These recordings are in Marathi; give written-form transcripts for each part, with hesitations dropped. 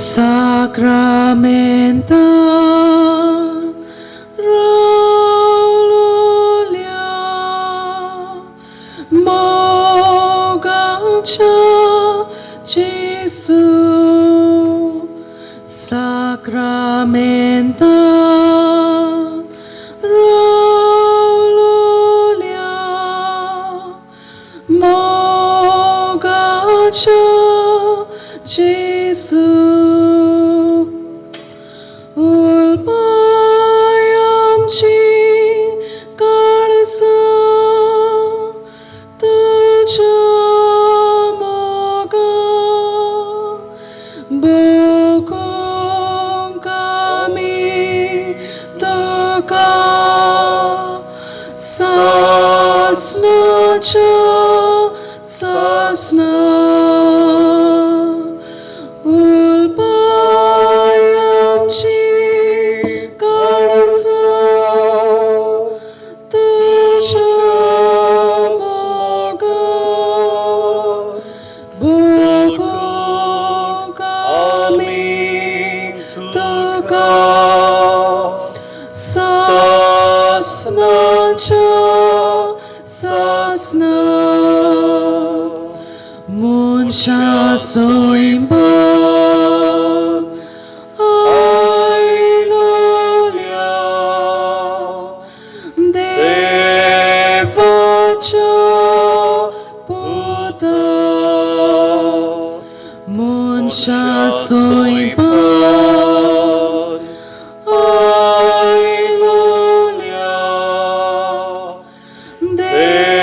Sacramenta Rolulia Mogacha Jesu Sacramenta Rolulia Mogacha Jesu ulbayamchi kalsa tuja moga bokong kami tuka sasna cha sasna Munsha soimba Ailolia Devacha Buddha Munsha soimba Ailolia Devacha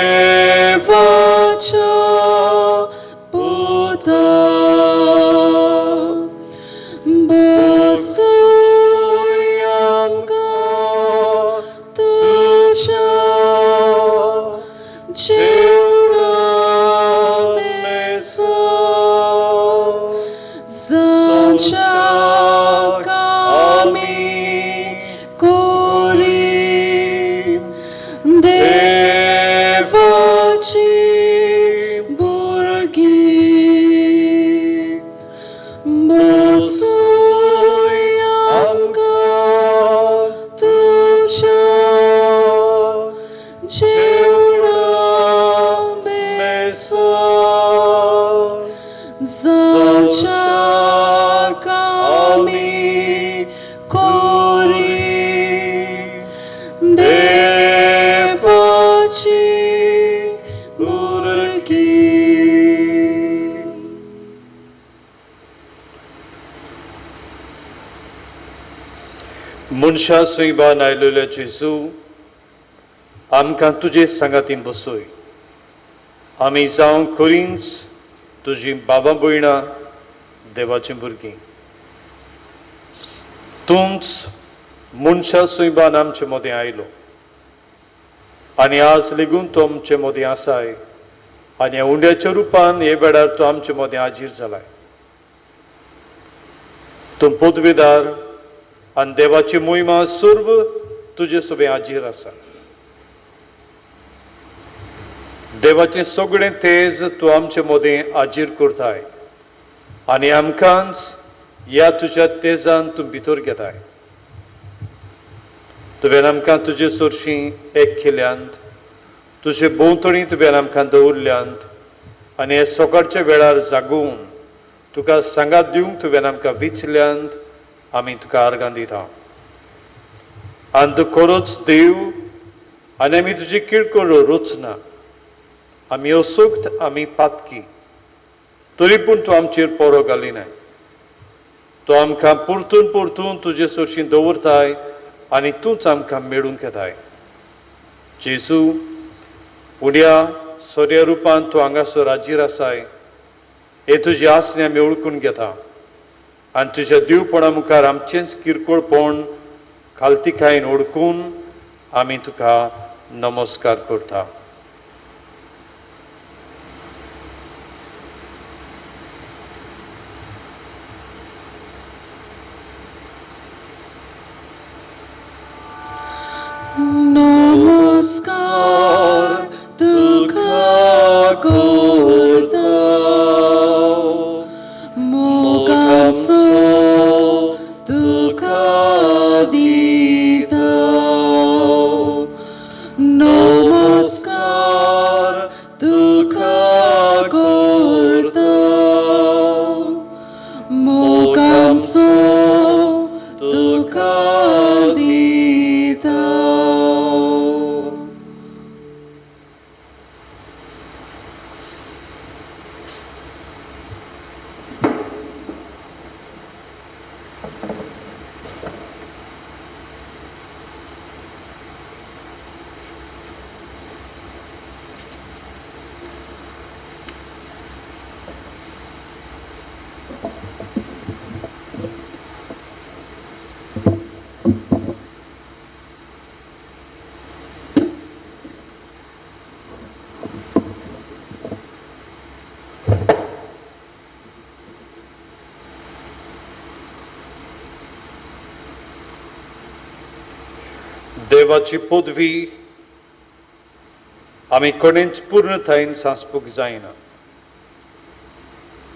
मुनशा सुईबा नायलोल्या जेजू आमकां तुजे सांगातीन बसोय आमी जावं खरींच तुजी बाबा भयणां देवाचीं भुरगीं तूंच मुनशा सुईबान आमचे मदें आयलो आनी आज लेगून तो आमचे मदें आसाय आनी ह्या उंड्याच्या रुपान हे वेळार तो आमचे मदें हाजीर जालाय तूं पदवीदार आनी देवाची मोहिमा सर्व तुजे सोबे हाजीर आसा देवाचें सगळें तेज तूं आमचे मदें हाजीर करताय आनी आमकांच ह्या तुज्या तेजान तूं भितर घेताय तुवें आमकां तुजे चडशीं एक केल्यांत तुजे भोंवतणी तुवें आमकां दवरल्यांत आनी हे सकाळच्या वेळार जागून तुका सांगात दिवंक तुवें आमकां विचल्यांत आमी तुका आर्गां दिता आनी तूं खरोच देव आनी आमी तुजी किळकोळ रोचना आमी असोक्त आमी पातकी तरी पूण तूं आमचेर पोरो घालिनाय तूं आमकां परतून परतून तुजे चडशीं दवरताय आनी तूंच आमकां मेळूंक येताय जेजू उड्या सोऱ्या रुपान तूं हांगासर हाजीर आसाय हे तुजी आसणी आमी ओळखून घेता आनी तुज्या दिवपणा मुखार आमचेंच किरकोळपण खालतीकायेन ओळखून आमी तुका नमस्कार करता नमस्कार तुका करता मोगाचो देवाची पदवी आमी कोणेंच पूर्णतायेन सांसपूक जायना,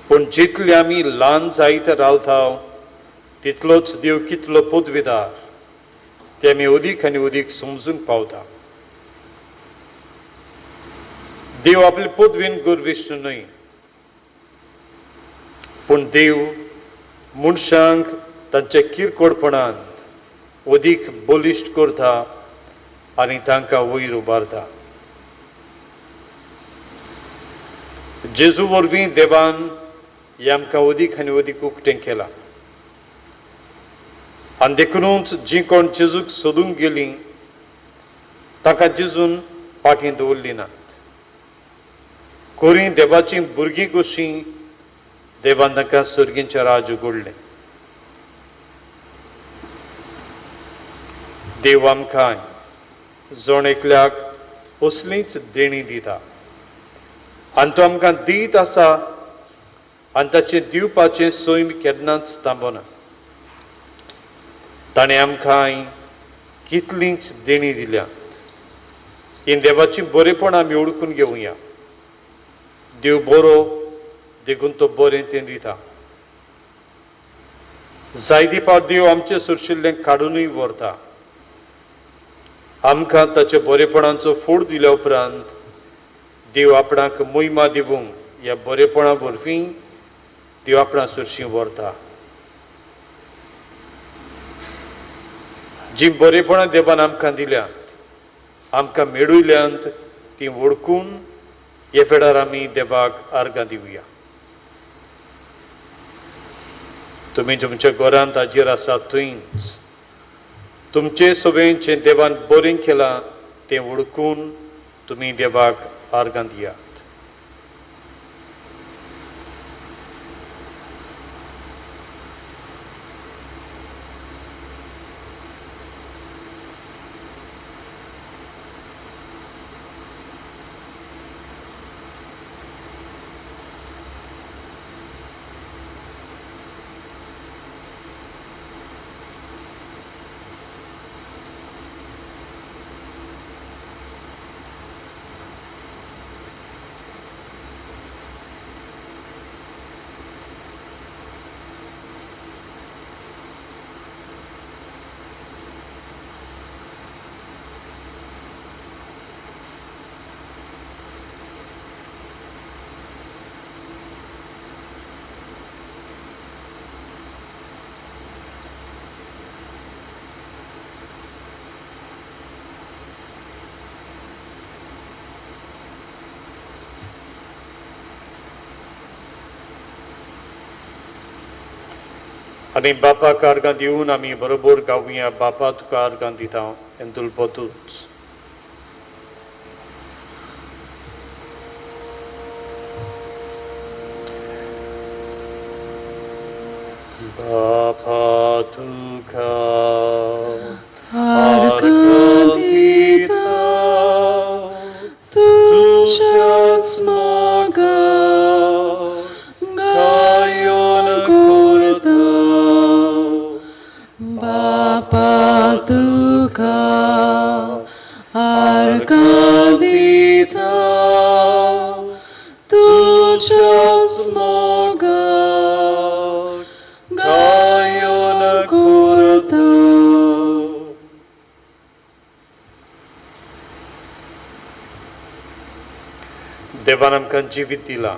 पूण जितले आमी ल्हान जायत रावता तितलोच देव कितलो पदवीदार ते आमी अदीक आनी अदीक समजूंक पावता. देव आपले पदवेन गर्विश्ट न्हय, पूण देव मनशांक तांच्या किरकोळपणांत अदीक बलिश्ट करता आनी तांकां वयर उबारता. जेजू वरवीं देवान हें आमकां अदीक आनी अदीक उक्तें केलां. आनी देखूनच जीं कोण जेजूक सोदूंक गेलीं ताका जेजून फाटीं दवरलीं नात. खरीं देवाचीं भुरगीं कशीं देवान तांकां सर्गीचें राज उगडलें. देव आमकां जोण एकल्याक असलींच देणी दिता आनी तो आमकां दीत आसा आनी ताचें दिवपाचें सैम केन्नाच थांबना. ताणें आमकां कितलींच देणी दिल्यात. ही देवाची बरेपण आमी ओळखून घेवया. देव बरो देखून तो बरें तें दिता. जायती फावट देव आमचें सुरशिल्लें काडूनय व्हरता. आमकां ताच्या बरेपणाचो फोड दिल्या उपरांत देव आपणाक महिमा दिवंक ह्या बरेपणा वरवीं देव आपणा सुरशीं व्हरता. जीं बरेपणां देवान आमकां दिल्यात, आमकां मेळयल्यांत तीं वळखून हे वेळार आमी देवाक आर्गां दिवया. तुमी तुमच्या घरांत हाजीर आसात थंयच तुमचें सगळें जें देवान बरें केलां तें वळखून तुमी देवाक आर्गां दियात. आनी बापाक आर्गां दिवन आमी बरोबर गावया. बापा तुका आर्गां दिता हेंदुल पोतूच. बापा तुका आर्गां दिता तुझ्याच मागा तुका आर्गां दिता तुझ्याच मोगाक गायन करता. देवान आमकां जिवीत दिलां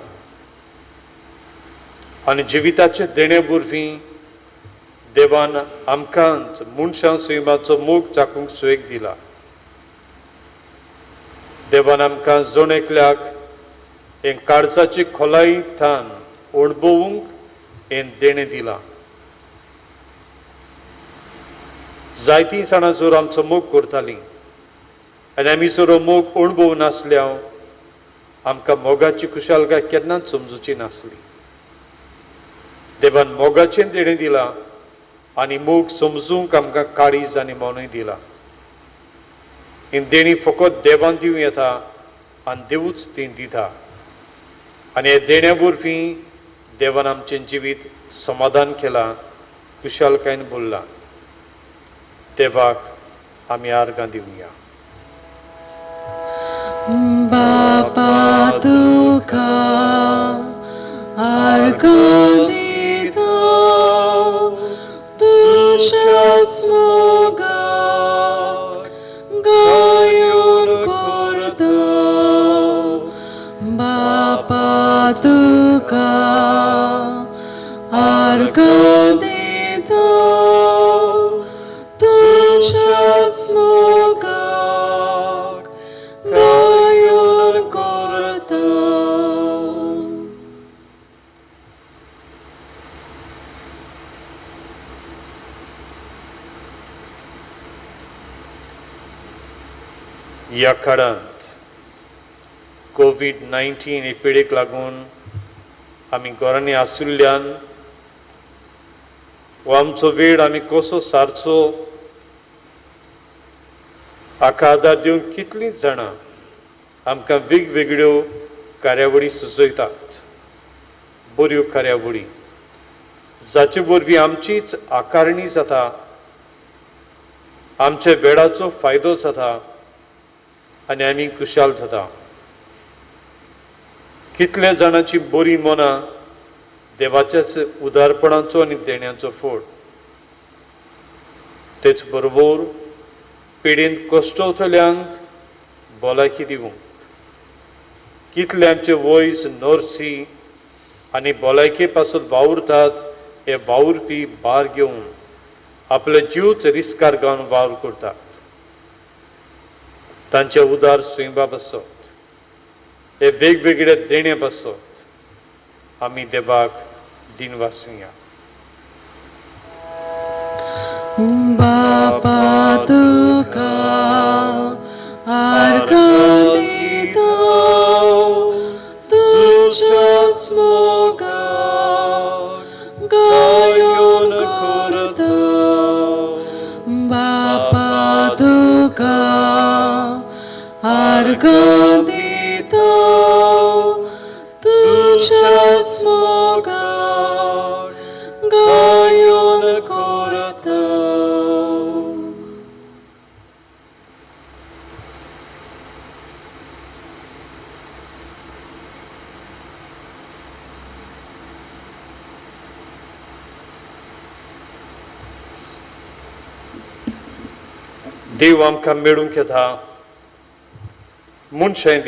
आनी जिविताचे देणे वरवीं देवान आमकांच मनशां सैमाचो मोग चाकूंक सुयेग दिला. देवान आमकां जोण एकल्याक हे काळजाची खोलाय थान अणभवूंक हे देणें दिलां. जायतीं जाणां जर आमचो मोग करतालीं आनी आमी जर हो मोग अणभव नासल्या आमकां मोगाची खुशालकाय केन्नाच समजुची नासली. देवान मोगाचें देणें दिलां आनी मोग समजूंक आमकां काळीज आनी मौनूय दिलां. ही देणी फकत देवान दिवं येता आनी देवूच ती दिता. आनी हे देण्या वरवीं देवान आमचें जिवीत समाधान केलां, खुशालकायेन भरलां. देवाक आमी आर्गां दिवया. बापा तुका आर्गां दिता तुझ्याच मोगाक गायन करता. बापा तुका आर्गां दिता तुझ्याच मोगाक गायन करता. ह्या काळांत कोविड-19 हे पिडेक लागून आमी घरांनी आशिल्ल्यान हो आमचो वेळ आमी कसो सारचो हाका आदार दिवंक कितलींच जाणां आमकां वेगवेगळ्यो कार्यावळी सुचयतात. बऱ्यो कार्यावळी जाचे वरवीं आमचीच आकारणी जाता, आमच्या वेळाचो फायदो जाता आनी आमी खुशाल जाता. कितल्या जाणांची बरी मनां देवाच्याच उदारपणाचो आनी देण्याचो फळ. तेच बरोबर पिडेंत कश्टवतल्यांक भलायकी दिवंक कितले आमचे वयस नर्सी आनी भलायके पासून वावुरतात हे वावुरपी भार घेवन आपले जीवच रिस्कार घालून वावर करतात. तांचे उदार सुयबा बसत हे वेगवेगळे देणे बसत आमी देवाक दिन वासुया. बापा तुका आर्गां दिता तुझ्याच मोगाक गायन करता. बापा तुका आर्गां दिता तुझ्याच मोगाक गायन करता. देव आमकां मेळूंक येता, मनशांय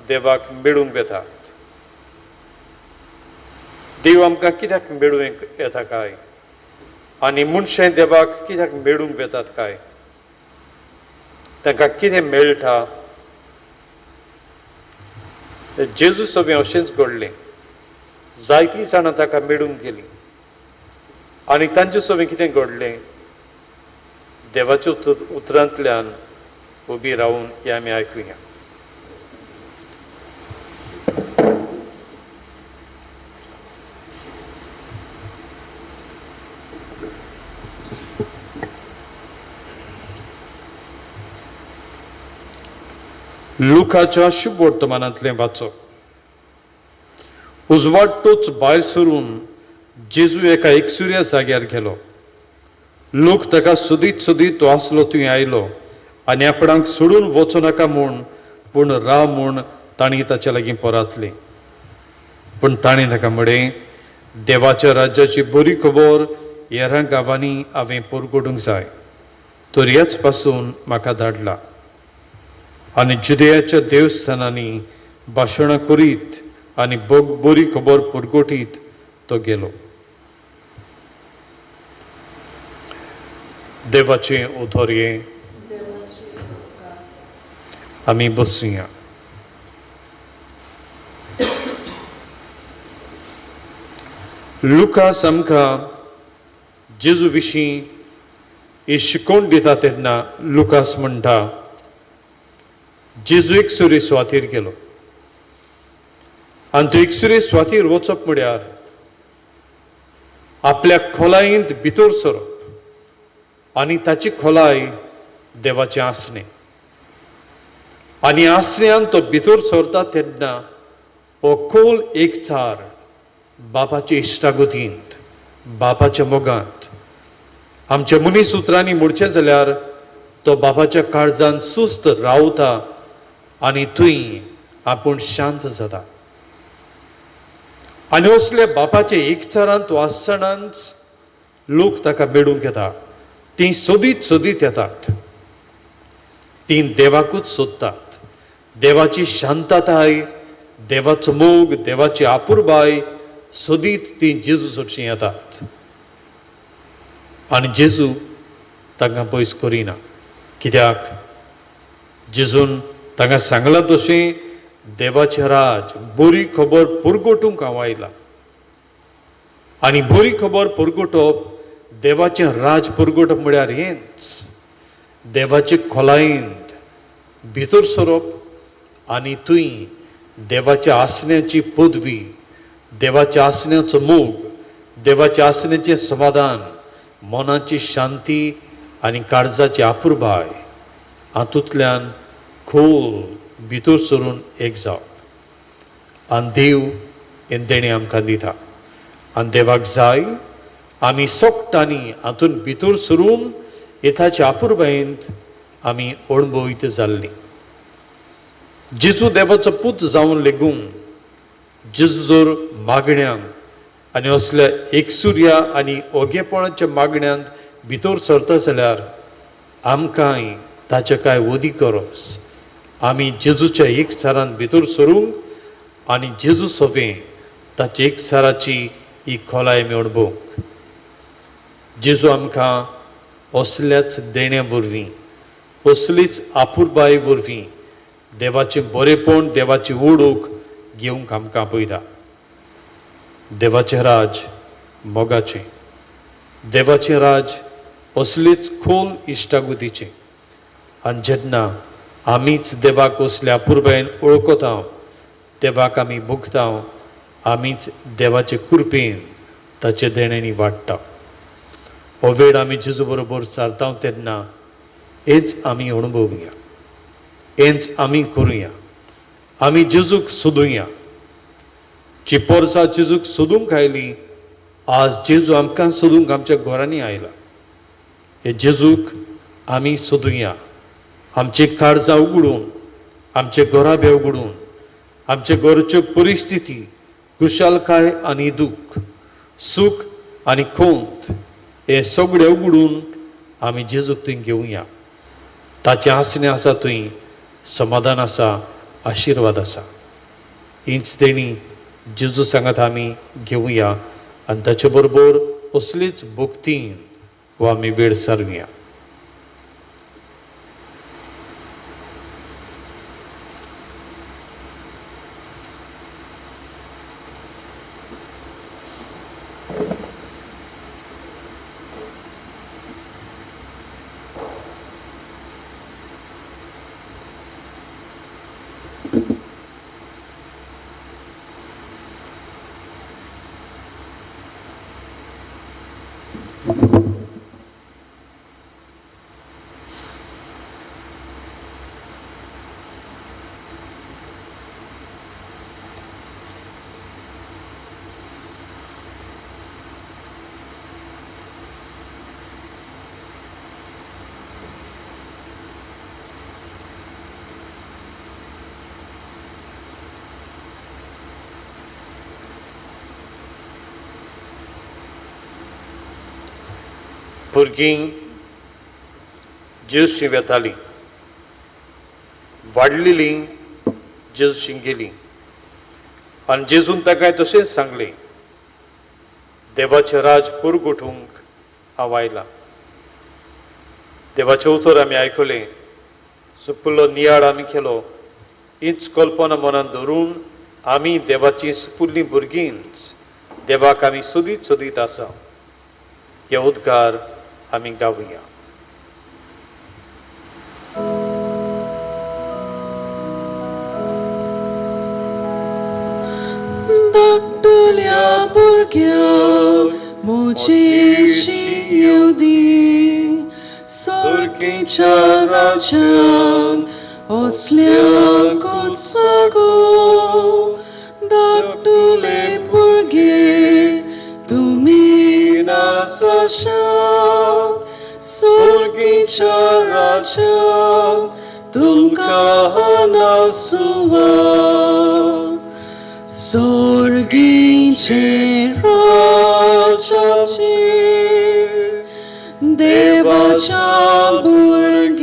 देवाक मेळूंक येतात. देव आमकां कित्याक मेळूंक येता काय आनी मनशांय देवाक कित्याक मेळूंक येतात काय, तांकां कितें मेळटा. जेजू सवें अशेंच घडलें. जायतीं जाणां ताका मेळूंक गेलीं आनी तांचे सवें कितें घडलें देवाच्या उतरांतल्यान उबी रावन हें आमी आयकुया. लुकाच्या शुभ वर्तमानांतलें वाचप. उजवाडटोच भायर सरून जेजू एका एकसुऱ्या जाग्यार गेलो. लोक ताका सोदीत सोदीत तो आसलो थंय आयलो आनी आपणाक सोडून वचूं नाका म्हूण पूण राव म्हूण तांणी ताचे लागीं परातली. पूण ताणें ताका म्हणलें, देवाच्या राज्याची बरी खबर हेरां गांवांनी हांवें परगडूंक जाय, तर ह्याच पासून म्हाका धाडला. आनी जुदेयाच्या देवस्थानांनी भाशणां करीत आनी बरी खबर परगटीत तो गेलो. देवाचे उतोरये. आमी बसुया. लुकास आमकां जेजू विशीं ही शिकोवण दिता तेन्ना लुकास म्हणटा, जेजू एकसुरे सुवातेर गेलो आनी तो एकसुरे सुवातेर वचप म्हळ्यार आपल्या खोलायेंत भितर सरप आनी ताची खोलाय देवाचें आसणें. आनी आसऱ्यान तो भितर सरता तेन्ना हो खोल एकचार बापाचे इश्टागतींत, बापाच्या मोगांत. आमच्या मनीस उतरांनी म्हणचें जाल्यार तो बापाच्या काळजान सुस्त रावता आनी थंय आपूण शांत जाता. आनी असले बापाचे एकचारांत वासनांच लोक ताका मेळूंक येता. ती सोदीत सोदीत येतात. ती देवाकूच सोदतात. देवाची शांतताय, देवाचो मोग, देवाची आपुरबाय सोदीत ती जेजू सोडशी येतात. आनी जेजू तांकां पयस करिना. कित्याक जेजून तांकां सांगलां तशें देवाचें राज बरी खबर पुरगोटूंक हांव आयला. आनी बरी खबर पुरगोटप, देवाचें राज पुरगोटप म्हळ्यार हेंच. देवाचे खोलायेंत भितर सरप आनी थंय देवाच्या आसण्याची पदवी, देवाच्या आसण्याचो मोग, देवाच्या आसण्याचें समाधान, मनाची शांती आनी काळजाची आपुरबाय हातूंतल्यान खोल भितर सरून एक जावप. आनी देव हें देणें आमकां दिता. आनी देवाक जाय आमी सोगटांनी हातूंत भितर सरून येताच्या आपुरबायेंत आमी अणभवीत जाल्लीं. जेजू देवाचो पूत जावन लेगून जेजू जर मागण्यांक आनी असल्या एकसुर्या आनी ओगेपणाच्या मागण्यांत भितर सरता जाल्यार आमकांय ताचे कांय वदी गरज. आमी जेजूच्या एकचारांत भितर सरूंक आनी जेजू सोबें ताचे एकचाराची ही खोलाय आमी अणभवूंक. जेजू आमकां असल्याच देण्या वरवीं, असलीच आपुरबाये वरवीं देवाचें बरेपण, देवाची ओळख घेवंक आमकां आपयता. देवाचें राज मोगाचें, देवाचें राज असलीच खोल इश्टागतीचें. आनी जेन्ना आमीच देवाक असल्या आपुरबायेन वळखता, देवाक आमी भोगता, आमीच देवाचे कृपेन ताचे देण्यांनी वाडटा. हो वेळ आमी जेजू बरोबर चलता तेन्ना हेंच आमी अणभवुया, हेंच आमी करुया. आमी जेजूक सोदुया. जी पोरसां जेजूक सोदूंक आयलीं, आज जेजू आमकां सोदूंक आमच्या घरांनी आयला. हे जेजूक आमी सोदुया. आमची काळजां उगडून, आमचे घराबे उगडून, आमचे घरच्यो परिस्थिती, कुशलकाय आनी दूख, सूख आनी खोंत हे सगळे उगडून आमी जेजूक थंय घेवया. ताचें आसणें आसा थंय समाधान आसा, आशिर्वाद आसा. हीच देणी जेजू सांगात आमी घेवया आनी ताचे बरोबर असलीच भक्तीन हो आमी वेळ सारुया. भुरगीं जेजूशी वेतालीं, वाडलेलीं जेजूशी गेलीं. आनी जेजून ताका तशेंच सांगलें, देवाचें राज पुरगोटूंक हांव आयला. देवाचें उतर आमी आयकलें, सुपुल्लो नियाळ आमी केलो. हीच कल्पना मनांत धरून आमी देवाची सुपुल्लीं भुरगींच देवाक आमी सोदीत सोदीत आसा. हे उद्गार आमी गावया. धाकटुल्या भुरग्याक मोजेशी येवदी, सर्गीच्या राज्यान असल्याकूच सागो. धाकटुले भुरगे तुमी नाचाशात, सुर्गीच्या राजा तुमका नासुवा सुर्गीचे राजाचे देवाच्या भुरग्यांचे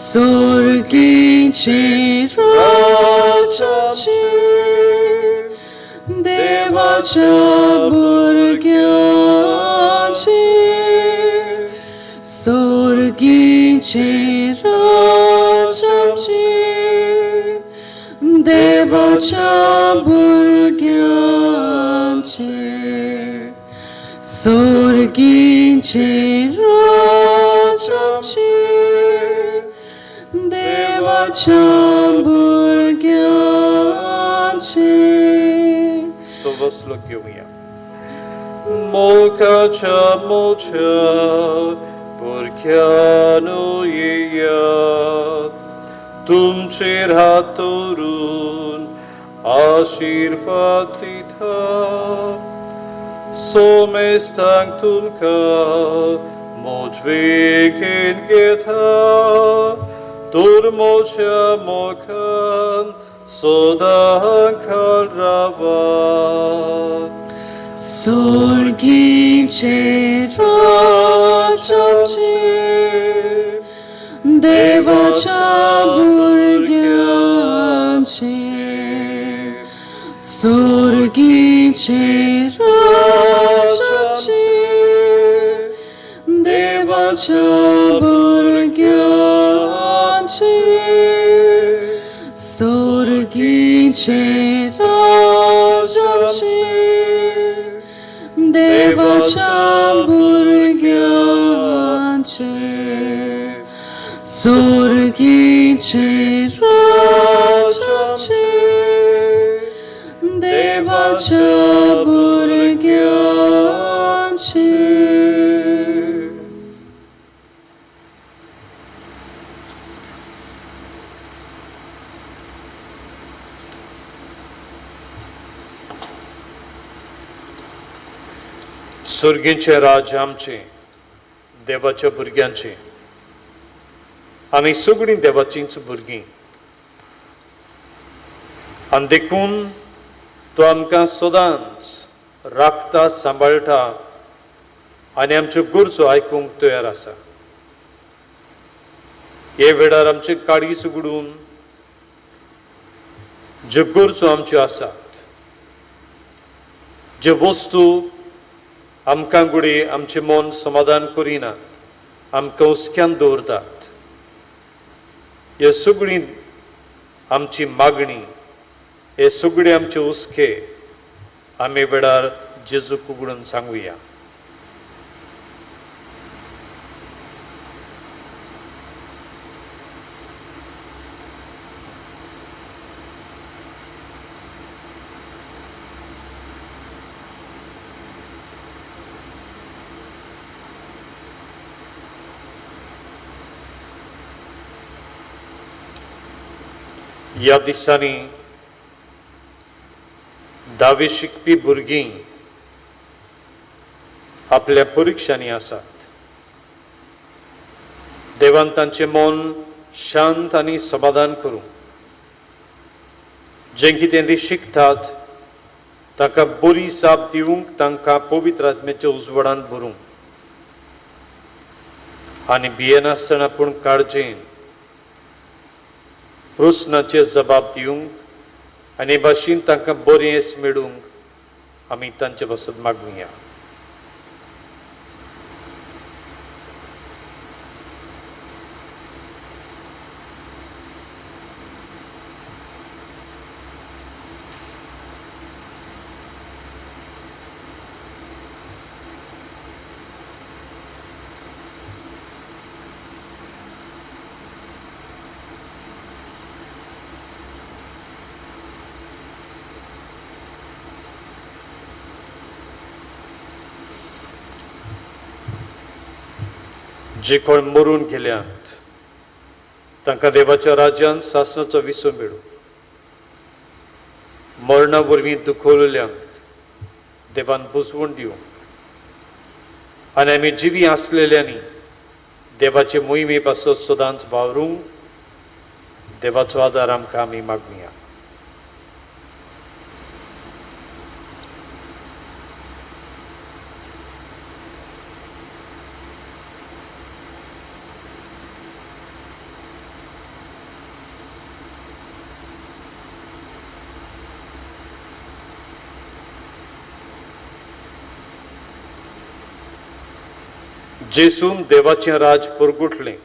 सुर्गीचे राजाचे देवाच्या भुरग्यांचे सुर्गीचे राजाचे देवाच्या भुरग्यांचे सुर्गीचे राजाचे देवाच्या भुरग्यांचे Sovoslo घेऊया. मोकाच्या मोच्या भुरग्यानो येयात, तुमचेर हातोरून आशीर्वाद दिता. सोमेस्तांक तुमकां मोजवेगेन घेता, तोर मोच्या मोखान सदांकाळ रावात. सुर्गीचे राजाचे देवाच्या भुरग्यांचे सुर्गीचे राजाचे देवाच्या भुरग्यांचे सुर्गीचे राजाचे देवाच्या भुरग्यांचे सुर्गीचे राजाचे देवाच्या भुरग्यांचे सुर्गीचे राज आमचे देवाच्या भुरग्यांचे आमी सगळीं देवाचींच भुरगीं आनी देखून तो आमकां सदांच राखता सांबाळटा आनी आमच्यो गरजो आयकूंक तयार आसा. हे वेळार आमचे काळीज उगडून ज्यो गरजो आमच्यो आसात, ज्यो वस्तू आमकां घुडी आमचें मन समाधान करिनात, आमकां हुस्क्यान दवरतात, ह्यो सगळीं आमची मागणी, हे सगळे आमचे हुस्के आमी वेळार जेजूक उगडून सांगुया. ह्या दिसांनी धावे शिकपी भुरगीं आपल्या परिक्षांनी आसात. देवान तांचें मन शांत आनी समाधान करूं, जें कितें तीं शिकतात ताका बरी साप दिवंक तांकां पवित्र आत्म्याच्या उजवाडांत भरूंक आनी भियेनासतना पूण काळजेन प्रस्नाचे जबाब दिवंक आनी भाशेन तांकां बरें येस मेळूंक आमी तांचे पासून मागुया. जे कोण मरून गेल्यांत तांकां देवाच्या राज्यांत सासणाचो विसो मेळूं. मरणा वरवीं दुखोवलेल्यांक देवान बुजवण दिवंक आनी आमी जिवी आसलेल्यांनी देवाचे मोहिमे पासत सदांच वावरूंक देवाचो आदार आमकां आमी मागुया. जेसून देवाचें राज परगुटलें.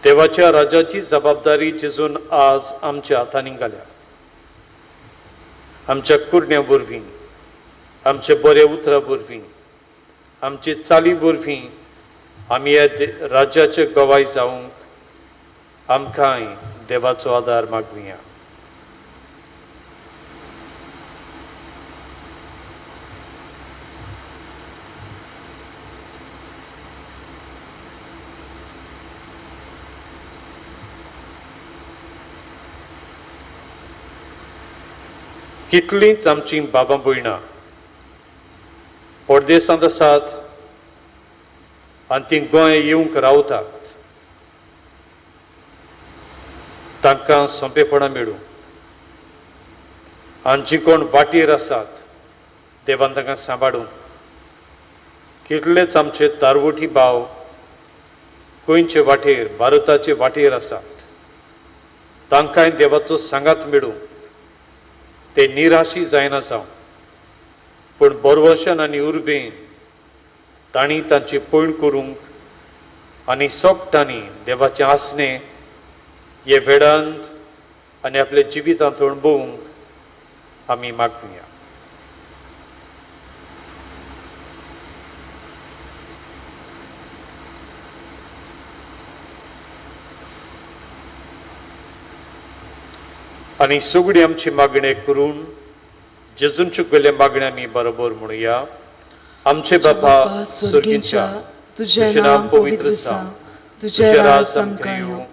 देवाच्या राजाची जबाबदारी जेजून आज आमच्या हातांनी घाल्या. आमच्या कुरण्या वरवीं, आमच्या बऱ्या उतरां वरवीं, आमचे चाली वरवीं आमी ह्या राज्याचे गवाय जावंक आमकांय देवाचो आदार मागुया. कितलींच आमची बाबा भयणां परदेसांत आसात आनी तीं गोंय येवंक रावतात. तांकां सोंपेपणां मेळूं आनी जीं कोण वाटेर आसात देवान तांकां सांबाळून. कितलेच आमचे दारवटी भाव गोंयचे वाटेर भारताचे वाटेर आसात. तांकांय देवाचो सांगात मेळूं ते निराशी जायना जावं पूण बरवशन आनी उर्बेन तांणी तांची पयण करूंक आनी सोगटांनी देवाचें आसणें हे वेळांत आनी आपल्या जिवितांत अणभवूंक आमी मागुया. आनी सगळीं आमची मागणे करून जेजूंच्यो गेल्या मागण्यांनी बरोबर म्हणुया. आमचे बापा सुर्गींच्या, तुजें नाम पवित्र जावं, तुजें राज आमकां येवं,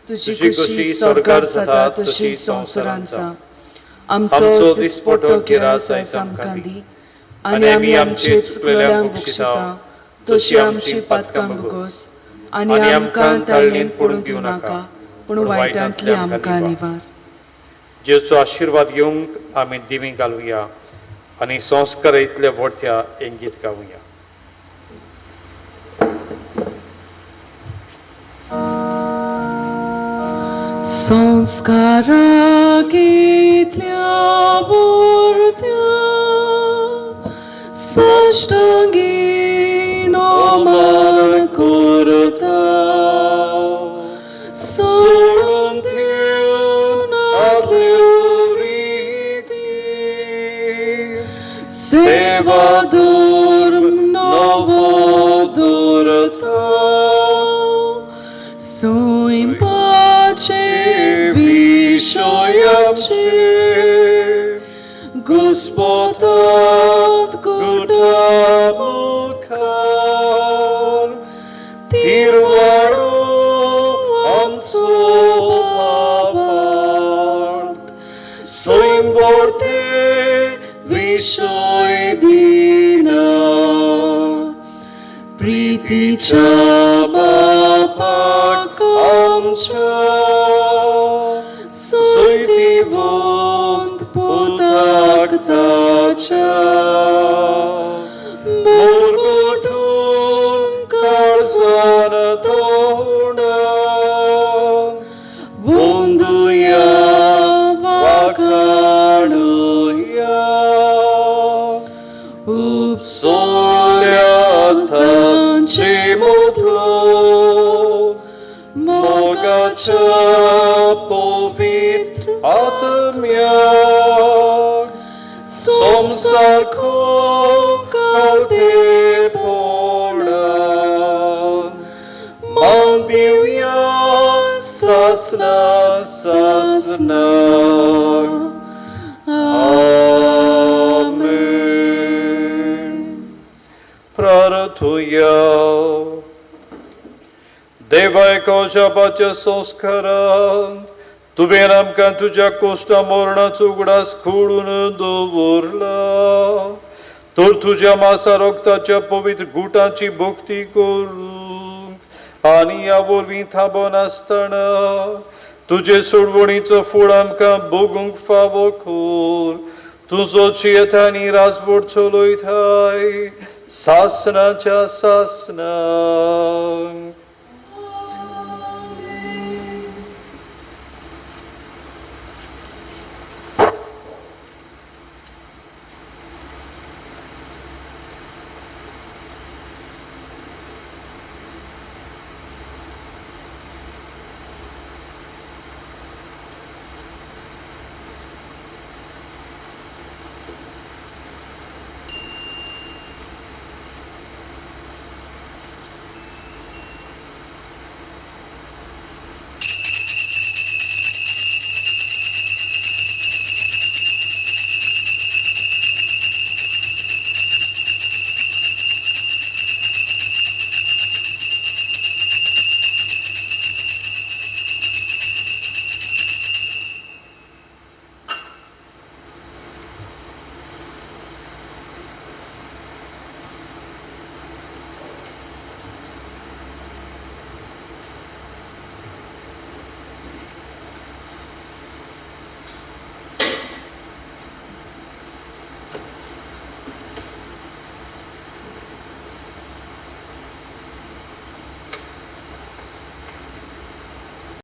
तुजी कशी स्वर्गार जाता तशी संवसारांत जावं. आमचो दिसपटो गिराय आयज आमकां दी आनी आमी आमचे चुकलेल्यांक बक्षिता तशी आमची पातकां भोगोस आनी आमकां ताळणेंत पडूंक दिवं नाका पूण वायटांतली आमकां निवार. जेचो आशिर्वाद घेवंक आमी दिवी घालुया आनी संस्कार इतल्या व्हडत्या एंगीत गावुया. संस्कारा इतल्या व्हडत्या साश्टांगी नमन करता. सोडून दिवन आपल्यो रिती सेवा धर्म नवो दवरता. स्वयंपाचे विशयाचे घुस्पोतात गुटा मुखार तिरवाडो आमचो बापार्थ स्वयंवर्ते विशय दिना. प्रीतीच्या बापाक आमच्या सैतिवंत पुताक ताच्या मुरगोटून काळजान तोंडा वंदुया वाखाणुया. उपसोल्या तांचे मोदलो मोगाच्या पवित्र आत्म्याक संसारको काळतेपणान मान दिवया सासना सासना. आमेन. प्रार्थुया. देवाच्या पाच्या संस्कारांत तुवें आमकां तुज्या कोश्टा मरणाचो उगडास खोडून दवरला. तर तुझ्या मासा रोगताच्या पवित्र गुटांची भक्ती करूंक आनी ह्या वरवीं थांबोन आसतना तुझे सोडवणीचो फळ आमकां भोगूंक फावो कर. तुजो चेत आनी राजवट चलयताय सासनाच्या सासनाक.